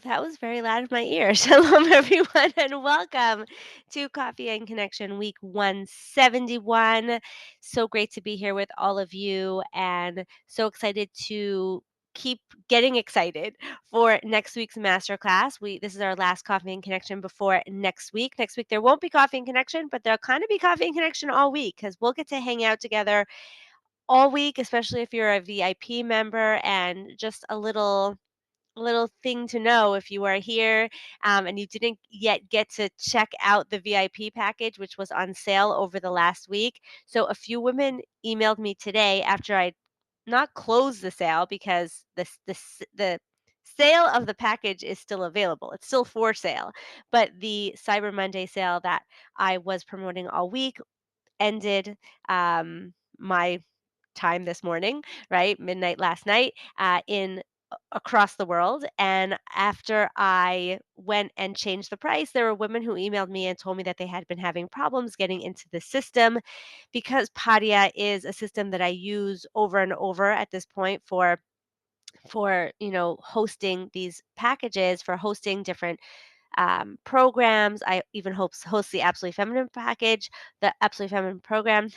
That was very loud in my ear. Shalom, everyone, and welcome to Coffee and Connection Week 171. So great to be here with all of you, and so excited to keep getting excited for next week's masterclass. This is our last Coffee and Connection before next week. Next week there won't be Coffee and Connection, but there'll kind of be Coffee and Connection all week because we'll get to hang out together all week, especially if you're a VIP member, and just a little thing to know if you are here and you didn't yet get to check out the VIP package, which was on sale over the last week. So a few women emailed me today after I not closed the sale because the sale of the package is still available. It's still for sale, but the Cyber Monday sale that I was promoting all week ended my time this morning, right? Midnight last night, in across the world. And after I went and changed the price, there were women who emailed me and told me that they had been having problems getting into the system because Padia is a system that I use over and over at this point for hosting these packages, for hosting different programs. I even host the Absolutely Feminine package, the Absolutely Feminine program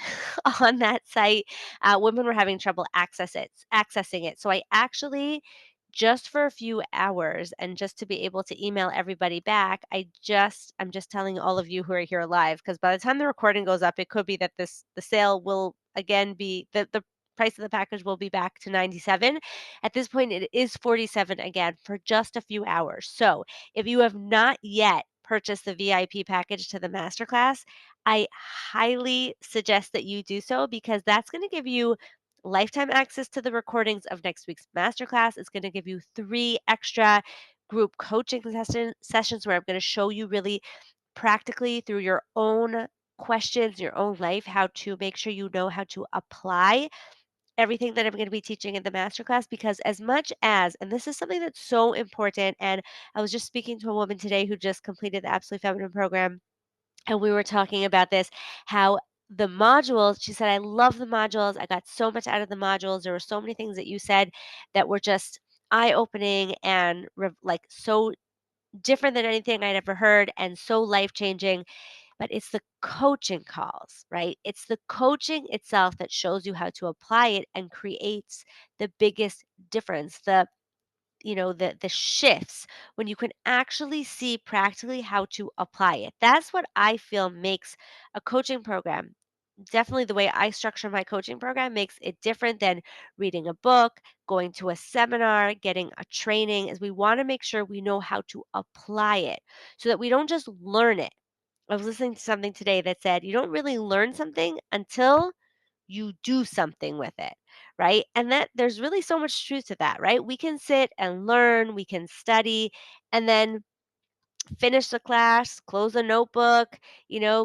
on that site. Women were having trouble accessing it. So I actually, just for a few hours and just to be able to email everybody back, I'm just telling all of you who are here live, because by the time the recording goes up, it could be that the sale will again be the price of the package will be back to 97. At this point, it is 47 again for just a few hours. So if you have not yet purchased the VIP package to the masterclass, I highly suggest that you do so, because that's going to give you lifetime access to the recordings of next week's masterclass. It's going to give you 3 extra group coaching sessions where I'm going to show you really practically through your own questions, your own life, how to make sure you know how to apply everything that I'm going to be teaching in the masterclass. Because as much as, and this is something that's so important, and I was just speaking to a woman today who just completed the Absolutely Feminine program, and we were talking about this, how the modules, she said, I love the modules. I got so much out of the modules. There were so many things that you said that were just eye opening and like so different than anything I'd ever heard and so life changing. But it's the coaching calls, right? It's the coaching itself that shows you how to apply it and creates the biggest difference. The shifts when you can actually see practically how to apply it. That's what I feel makes a coaching program, definitely the way I structure my coaching program, makes it different than reading a book, going to a seminar, getting a training. Is we want to make sure we know how to apply it so that we don't just learn it. I was listening to something today that said you don't really learn something until you do something with it, right? And that there's really so much truth to that, right? We can sit and learn, we can study, and then finish the class, close the notebook,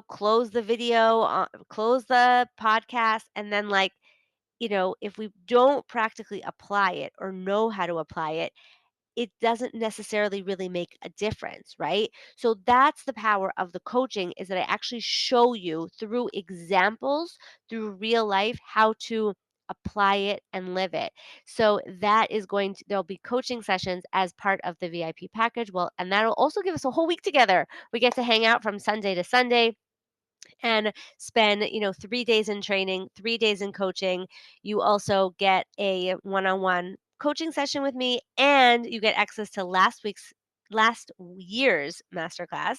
close the video, close the podcast, and then, like, if we don't practically apply it or know how to apply it, it doesn't necessarily really make a difference, right? So that's the power of the coaching, is that I actually show you through examples, through real life, how to apply it and live it. So that is there'll be coaching sessions as part of the VIP package. Well, and that'll also give us a whole week together. We get to hang out from Sunday to Sunday and spend 3 days in training, 3 days in coaching. You also get a one-on-one coaching session with me, and you get access to last year's masterclass,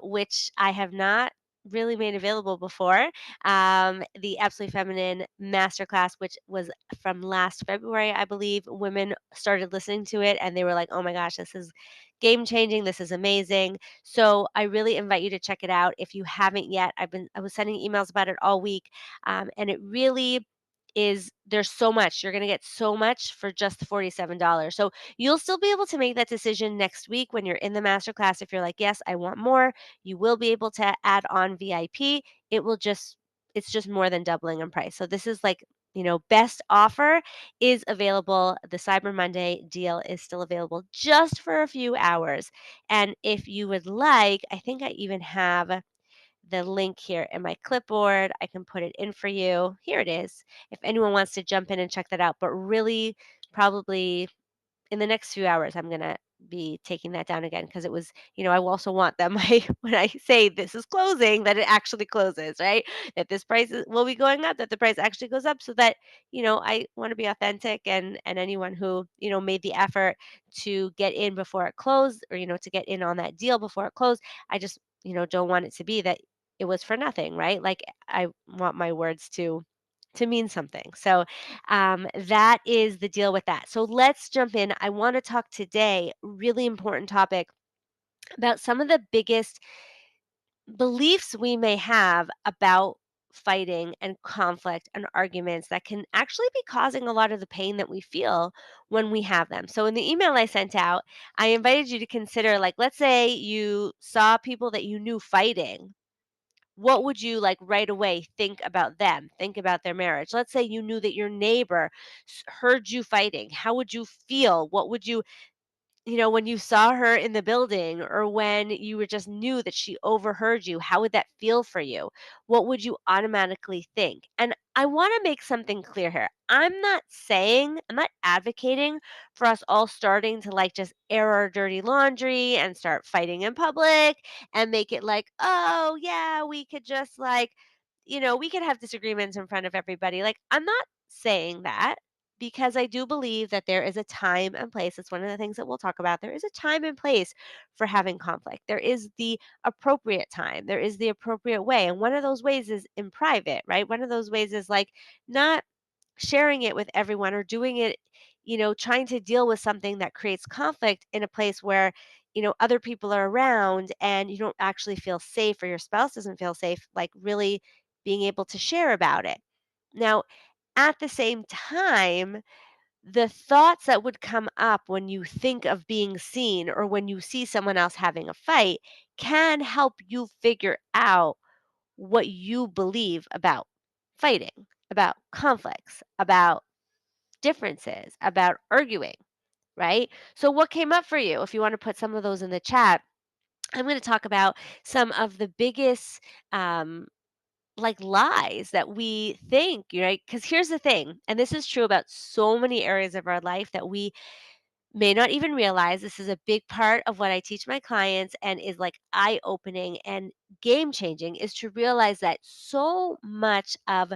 which I have not really made available before. The Absolutely Feminine masterclass, which was from last February, I believe. Women started listening to it and they were like, oh my gosh, this is game changing, this is amazing. So I really invite you to check it out if you haven't yet. I was sending emails about it all week, and it really is. There's so much. You're going to get so much for just $47. So you'll still be able to make that decision next week when you're in the masterclass. If you're like, yes, I want more, you will be able to add on VIP. It's just more than doubling in price. So this is like, best offer is available. The Cyber Monday deal is still available just for a few hours. And if you would like, I think I even have the link here in my clipboard. I can put it in for you. Here it is. If anyone wants to jump in and check that out, but really, probably in the next few hours, I'm going to be taking that down again because it was, I also want that my when I say this is closing, that it actually closes, right? That this will be going up, that the price actually goes up so that, I want to be authentic, and anyone who, made the effort to get in before it closed, or, to get in on that deal before it closed, I just, don't want it to be that it was for nothing, right? Like I want my words to mean something. So that is the deal with that. So let's jump in. I want to talk today, really important topic, about some of the biggest beliefs we may have about fighting and conflict and arguments that can actually be causing a lot of the pain that we feel when we have them. So in the email I sent out, I invited you to consider, like, let's say you saw people that you knew fighting. What would you, like, right away think about them? Think about their marriage. Let's say you knew that your neighbor heard you fighting. How would you feel? What would you, when you saw her in the building, or when you were just knew that she overheard you, how would that feel for you? What would you automatically think? And I want to make something clear here. I'm not advocating for us all starting to, like, just air our dirty laundry and start fighting in public and make it like, oh, yeah, we could just, like, we could have disagreements in front of everybody. Like, I'm not saying that, because I do believe that there is a time and place. It's one of the things that we'll talk about. There is a time and place for having conflict. There is the appropriate time. There is the appropriate way. And one of those ways is in private, right? One of those ways is, like, not sharing it with everyone, or doing it, trying to deal with something that creates conflict in a place where, other people are around and you don't actually feel safe, or your spouse doesn't feel safe, like, really being able to share about it. Now, at the same time, the thoughts that would come up when you think of being seen, or when you see someone else having a fight, can help you figure out what you believe about fighting, about conflicts, about differences, about arguing, right? So, what came up for you? If you want to put some of those in the chat, I'm going to talk about some of the biggest, like, lies that we think, right? Because here's the thing, and this is true about so many areas of our life that we may not even realize. This is a big part of what I teach my clients, and is, like, eye opening and game changing, is to realize that so much of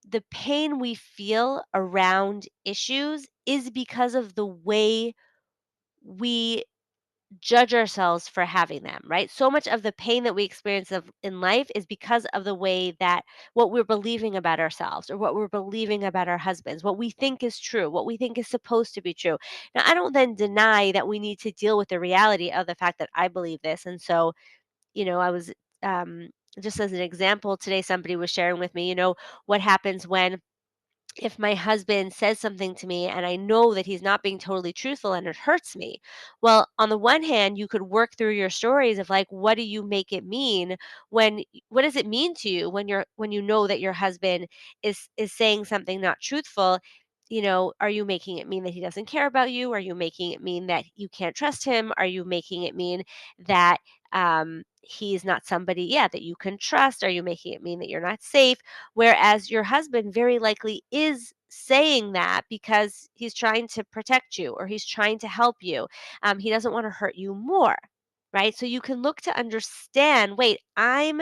the pain we feel around issues is because of the way we judge ourselves for having them, right? So much of the pain that we experience in life is because of the way that, what we're believing about ourselves, or what we're believing about our husbands, what we think is true, what we think is supposed to be true. Now, I don't then deny that we need to deal with the reality of the fact that I believe this. And so, I was, um, just as an example, today somebody was sharing with me, what happens when, if my husband says something to me and I know that he's not being totally truthful and it hurts me. Well, on the one hand, you could work through your stories of, like, what do you make it mean, what does it mean to you when you know that your husband is saying something not truthful? Are you making it mean that he doesn't care about you? Are you making it mean that you can't trust him? Are you making it mean that, he's not somebody, yeah, that you can trust? Are you making it mean that you're not safe? Whereas your husband very likely is saying that because he's trying to protect you, or he's trying to help you. He doesn't want to hurt you more, right? So you can look to understand, wait, I'm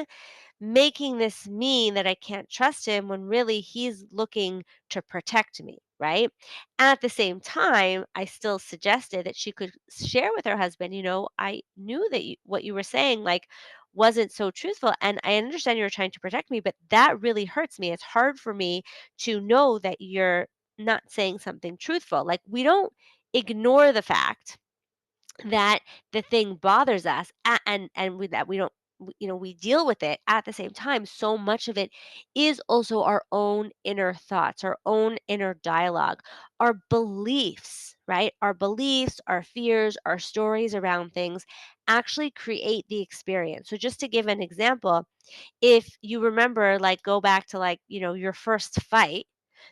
making this mean that I can't trust him, when really he's looking to protect me, right? At the same time, I still suggested that she could share with her husband, I knew that what you were saying, like, wasn't so truthful, and I understand you were trying to protect me, but that really hurts me. It's hard for me to know that you're not saying something truthful. Like, we don't ignore the fact that the thing bothers us, and with that we don't, we deal with it. At the same time, so much of it is also our own inner thoughts, our own inner dialogue, our beliefs, right? Our beliefs, our fears, our stories around things actually create the experience. So just to give an example, if you remember, like, go back to, like, your first fight,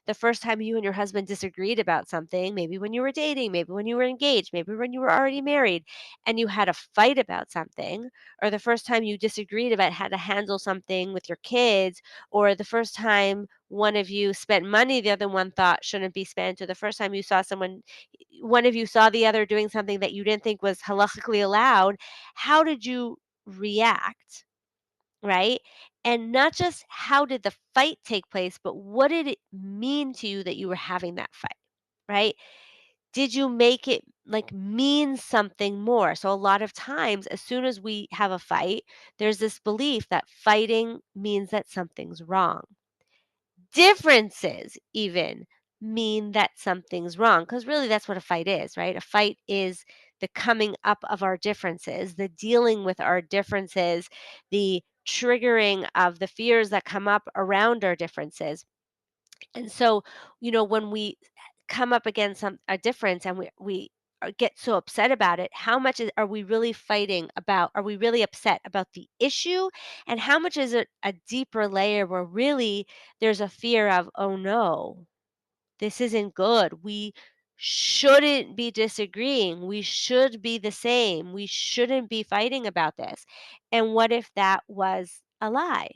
the first time you and your husband disagreed about something, maybe when you were dating, maybe when you were engaged, maybe when you were already married, and you had a fight about something, or the first time you disagreed about how to handle something with your kids, or the first time one of you spent money the other one thought shouldn't be spent, or the first time you saw someone, one of you saw the other doing something that you didn't think was halakhically allowed, how did you react, right? And not just how did the fight take place, but what did it mean to you that you were having that fight, right? Did you make it like mean something more? So a lot of times as soon as we have a fight, there's this belief that fighting means that something's wrong. Differences even mean that something's wrong, because really that's what a fight is, right? A fight is the coming up of our differences, the dealing with our differences, the triggering of the fears that come up around our differences. And so, when we come up against a difference and we get so upset about it, how much are we really fighting about? Are we really upset about the issue? And how much is it a deeper layer where really there's a fear of, oh no, this isn't good. We shouldn't be disagreeing. We should be the same. We shouldn't be fighting about this. And what if that was a lie?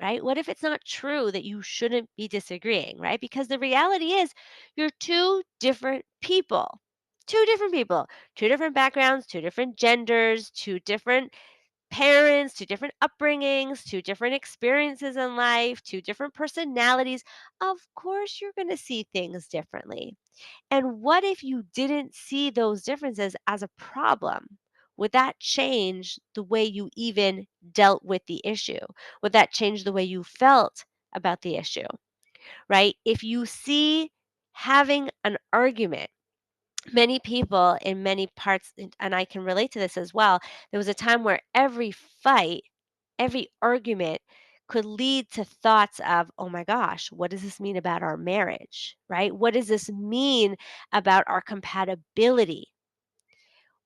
Right? What if it's not true that you shouldn't be disagreeing, right? Because the reality is you're two different people. Two different people, two different backgrounds, two different genders, two different parents, two different upbringings, two different experiences in life, two different personalities. Of course, you're going to see things differently. And what if you didn't see those differences as a problem? Would that change the way you even dealt with the issue? Would that change the way you felt about the issue? Right? If you see having an argument, many people in many parts, and I can relate to this as well, there was a time where every fight, every argument could lead to thoughts of, oh my gosh, what does this mean about our marriage? Right? What does this mean about our compatibility?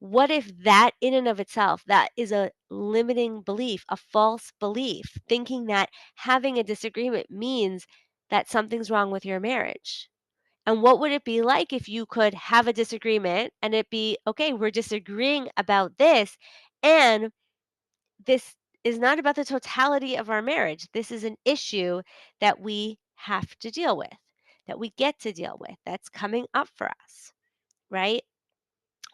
What if that in and of itself, that is a limiting belief, a false belief, thinking that having a disagreement means that something's wrong with your marriage? And what would it be like if you could have a disagreement and it be, okay, we're disagreeing about this, and this is not about the totality of our marriage. This is an issue that we have to deal with, that we get to deal with, that's coming up for us, right?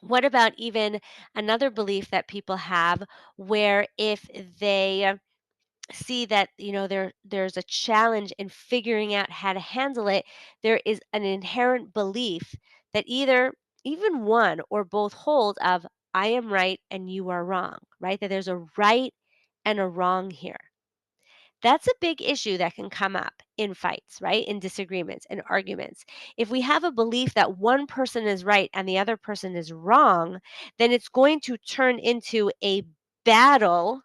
What about even another belief that people have, where if they see that there's a challenge in figuring out how to handle it, there is an inherent belief that either even one or both hold of, I am right and you are wrong, right? That there's a right and a wrong here. That's a big issue that can come up in fights, right? In disagreements and arguments. If we have a belief that one person is right and the other person is wrong, then it's going to turn into a battle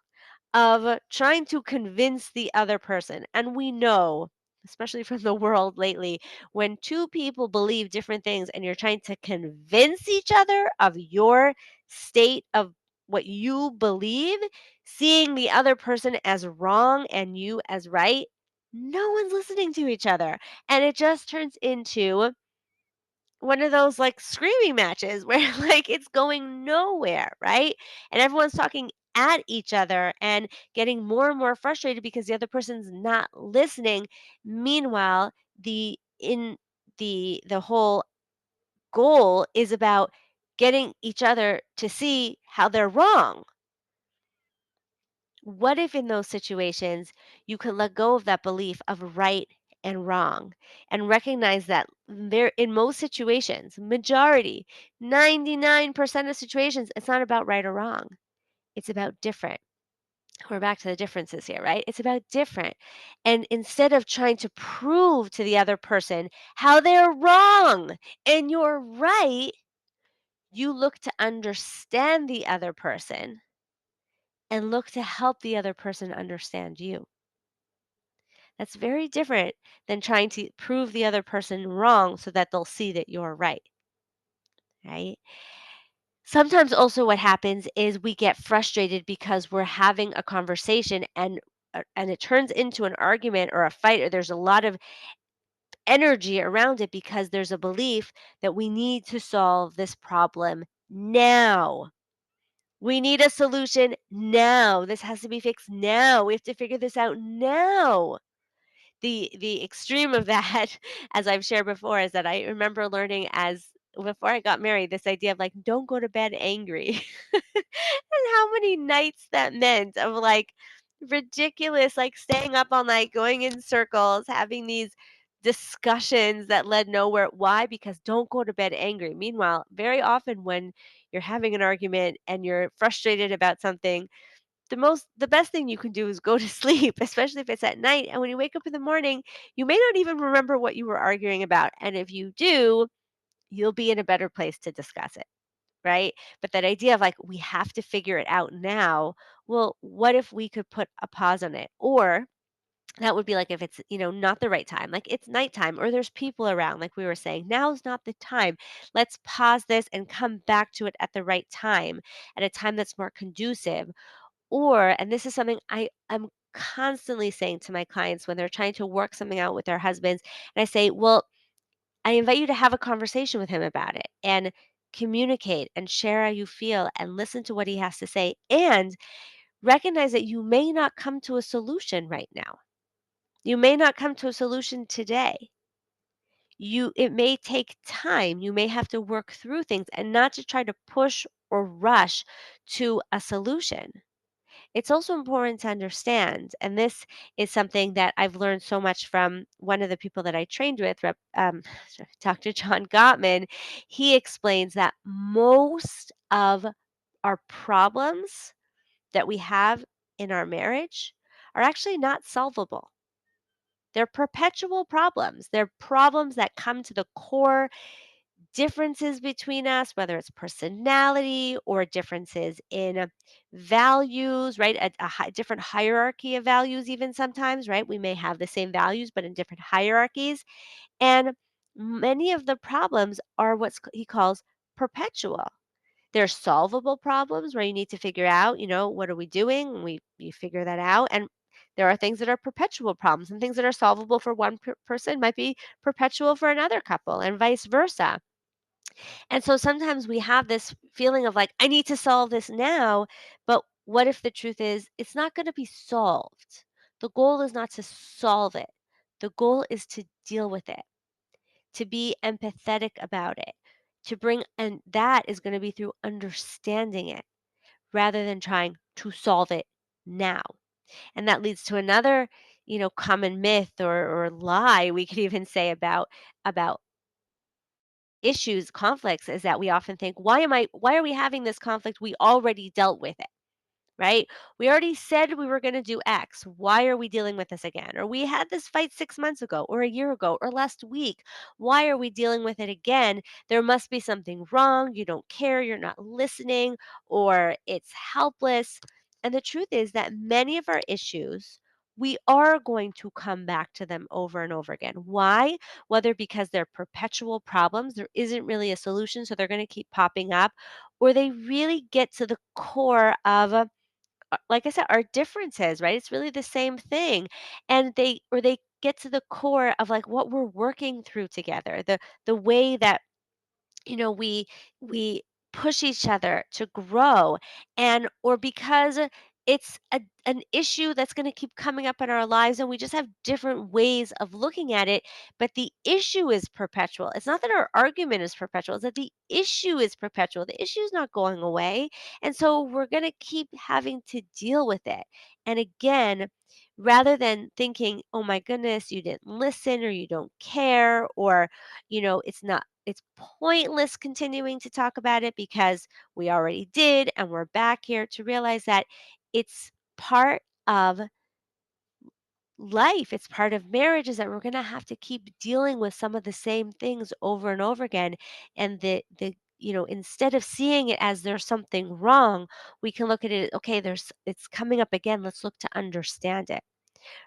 of trying to convince the other person. And we know, especially from the world lately, when two people believe different things and you're trying to convince each other of your state of what you believe, seeing the other person as wrong and you as right, no one's listening to each other. And it just turns into one of those like screaming matches where like it's going nowhere, right? And everyone's talking at each other and getting more and more frustrated because the other person's not listening. Meanwhile, the whole goal is about getting each other to see how they're wrong. What if in those situations you could let go of that belief of right and wrong and recognize that there in most situations, majority, 99% of situations, it's not about right or wrong. It's about different. We're back to the differences here, right? It's about different. And instead of trying to prove to the other person how they're wrong and you're right, you look to understand the other person and look to help the other person understand you. That's very different than trying to prove the other person wrong so that they'll see that you're right, right? Sometimes also what happens is we get frustrated because we're having a conversation and it turns into an argument or a fight, or there's a lot of energy around it because there's a belief that we need to solve this problem now. We need a solution now. This has to be fixed now. We have to figure this out now. the extreme of that, as I've shared before, is that I remember learning as before I got married, this idea of like, don't go to bed angry. And how many nights that meant of like ridiculous, like staying up all night, going in circles, having these discussions that led nowhere. Why? Because don't go to bed angry. Meanwhile, very often when you're having an argument and you're frustrated about something, the best thing you can do is go to sleep, especially if it's at night. And when you wake up in the morning, you may not even remember what you were arguing about. And if you do, you'll be in a better place to discuss it, right? But that idea of like, we have to figure it out now. Well, what if we could put a pause on it? Or that would be like if it's, not the right time, like it's nighttime or there's people around, like we were saying, now's not the time. Let's pause this and come back to it at the right time, at a time that's more conducive. Or, and this is something I'm constantly saying to my clients when they're trying to work something out with their husbands, and I say, well, I invite you to have a conversation with him about it and communicate and share how you feel and listen to what he has to say and recognize that you may not come to a solution right now. You may not come to a solution today. It may take time. You may have to work through things and not to try to push or rush to a solution. It's also important to understand, and this is something that I've learned so much from one of the people that I trained with, Dr. John Gottman. He explains that most of our problems that we have in our marriage are actually not solvable. They're perpetual problems. They're problems that come to the core differences between us, whether it's personality or differences in values, right? Different hierarchy of values, even sometimes, right? We may have the same values, but in different hierarchies. And many of the problems are he calls perpetual. They're solvable problems where you need to figure out, what are we doing? And you figure that out. And there are things that are perpetual problems, and things that are solvable for one person might be perpetual for another couple, and vice versa. And so sometimes we have this feeling of like, I need to solve this now. But what if the truth is, it's not going to be solved? The goal is not to solve it, the goal is to deal with it, to be empathetic about it, to bring, and that is going to be through understanding it rather than trying to solve it now. And that leads to another, common myth or lie we could even say about issues, conflicts, is that we often think, why are we having this conflict? We already dealt with it, right? We already said we were going to do X. Why are we dealing with this again? Or we had this fight 6 months ago, or a year ago, or last week. Why are we dealing with it again? There must be something wrong. You don't care. You're not listening, or it's helpless. And the truth is that many of our issues, we are going to come back to them over and over again. Why? Whether because they're perpetual problems, there isn't really a solution, so they're going to keep popping up, or they really get to the core of like I said, our differences, right? It's really the same thing. And they get to the core of like what we're working through together, the way that we push each other to grow, and or because it's an issue that's going to keep coming up in our lives and we just have different ways of looking at it, but the issue is perpetual. It's not that our argument is perpetual, it's that the issue is perpetual. The issue is not going away, and so we're going to keep having to deal with it. And again, rather than thinking, oh my goodness, you didn't listen, or you don't care, or it's pointless continuing to talk about it because we already did and we're back here, to realize that it's part of life, it's part of marriage, is that we're going to have to keep dealing with some of the same things over and over again. And instead of seeing it as there's something wrong, we can look at it, okay, it's coming up again, let's look to understand it,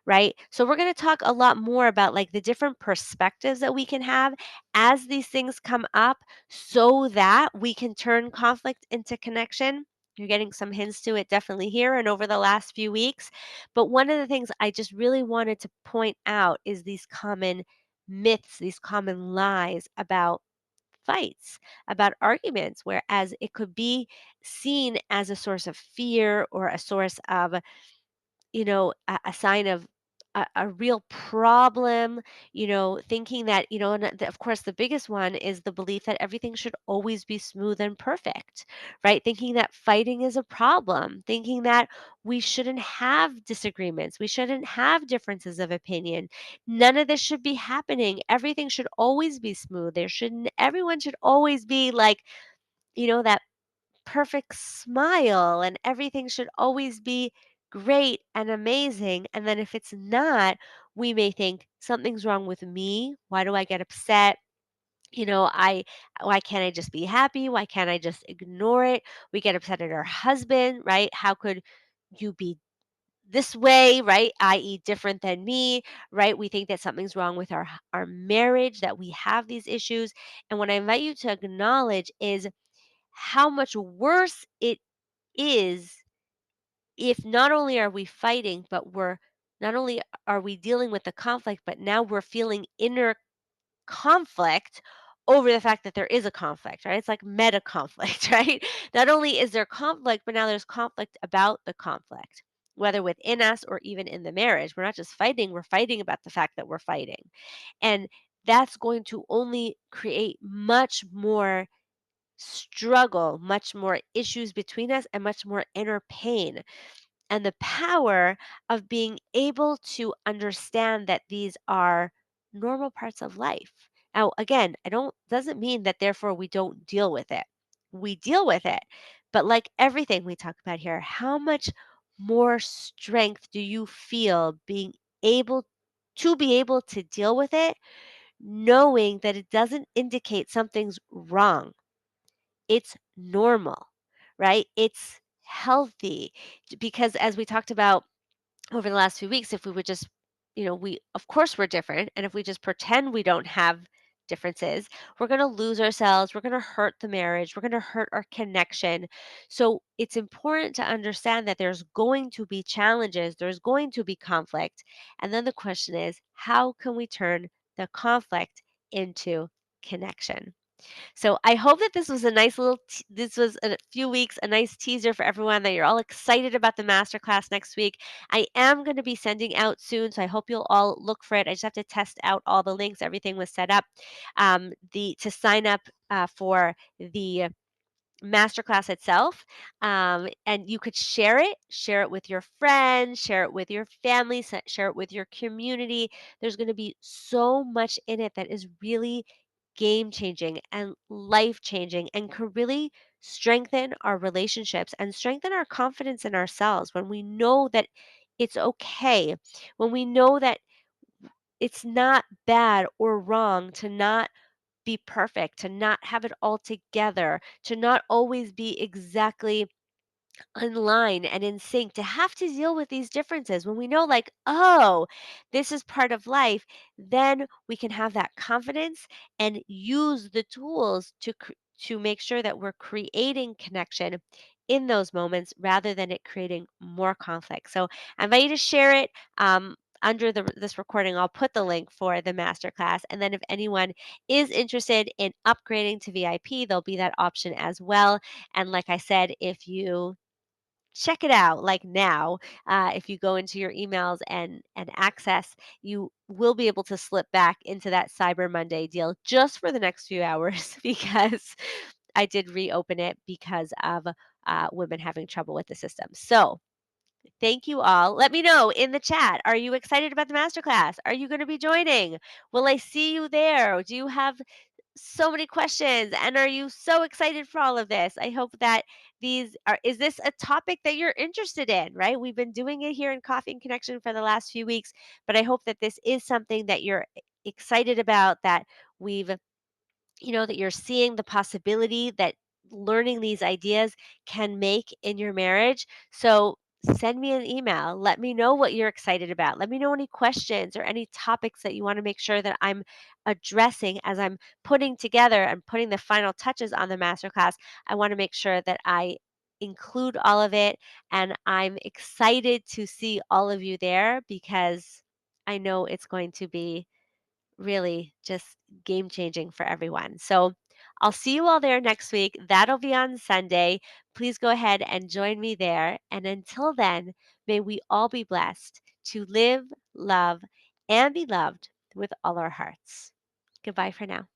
right? So we're going to talk a lot more about like the different perspectives that we can have as these things come up, so that we can turn conflict into connection. You're getting some hints to it definitely here and over the last few weeks. But one of the things I just really wanted to point out is these common myths, these common lies about fights, about arguments, whereas it could be seen as a source of fear or a source of, a sign of a real problem, thinking that, and of course, the biggest one is the belief that everything should always be smooth and perfect, right? Thinking that fighting is a problem, thinking that we shouldn't have disagreements, we shouldn't have differences of opinion. None of this should be happening. Everything should always be smooth. Everyone should always be like, that perfect smile, and everything should always be great and amazing. And then if it's not, we may think something's wrong with me. Why do I get upset? I why can't I just be happy? Why can't I just ignore it? We get upset at our husband, right? How could you be this way, right? I.e. different than me, right? We think that something's wrong with our marriage, that we have these issues. And what I invite you to acknowledge is how much worse it is if not only are we fighting, but we're not only are we dealing with the conflict, but now we're feeling inner conflict over the fact that there is a conflict, right? It's like meta conflict, right? Not only is there conflict, but now there's conflict about the conflict, whether within us or even in the marriage. We're not just fighting, we're fighting about the fact that we're fighting. And that's going to only create much more struggle, much more issues between us, and much more inner pain, and the power of being able to understand that these are normal parts of life. Now, again, I don't doesn't mean that therefore we don't deal with it. We deal with it. But like everything we talk about here, how much more strength do you feel being able be able to deal with it, knowing that it doesn't indicate something's wrong? It's normal, right? It's healthy because as we talked about over the last few weeks, if we would just, we, of course, we're different. And if we just pretend we don't have differences, we're going to lose ourselves. We're going to hurt the marriage. We're going to hurt our connection. So it's important to understand that there's going to be challenges, there's going to be conflict. And then the question is, how can we turn the conflict into connection? So I hope that this was a nice this was a few weeks, a nice teaser for everyone, that you're all excited about the masterclass next week. I am going to be sending out soon, so I hope you'll all look for it. I just have to test out all the links. Everything was set up. The to sign up for the masterclass itself, and you could share it with your friends, share it with your family, share it with your community. There's going to be so much in it that is really game changing and life changing, and could really strengthen our relationships and strengthen our confidence in ourselves when we know that it's okay, when we know that it's not bad or wrong to not be perfect, to not have it all together, to not always be exactly in line and in sync, to have to deal with these differences. When we know, like, oh, this is part of life, then we can have that confidence and use the tools to make sure that we're creating connection in those moments rather than it creating more conflict. So I invite you to share it. Under this recording, I'll put the link for the masterclass. And then if anyone is interested in upgrading to VIP, there'll be that option as well. And like I said, if you check it out like now, if you go into your emails and access, you will be able to slip back into that Cyber Monday deal just for the next few hours because I did reopen it because of women having trouble with the system. So thank you all. Let me know in the chat, are you excited about the masterclass? Are you going to be joining? Will I see you there? Do you have so many questions, and are you so excited for all of this? I hope that these are is this a topic that you're interested in, right? We've been doing it here in Coffee and Connection for the last few weeks, but I hope that this is something that you're excited about, that we've that you're seeing the possibility that learning these ideas can make in your marriage. So send me an email. Let me know what you're excited about. Let me know any questions or any topics that you want to make sure that I'm addressing as I'm putting together and putting the final touches on the masterclass. I want to make sure that I include all of it, and I'm excited to see all of you there because I know it's going to be really just game changing for everyone. So I'll see you all there next week. That'll be on Sunday. Please go ahead and join me there. And until then, may we all be blessed to live, love, and be loved with all our hearts. Goodbye for now.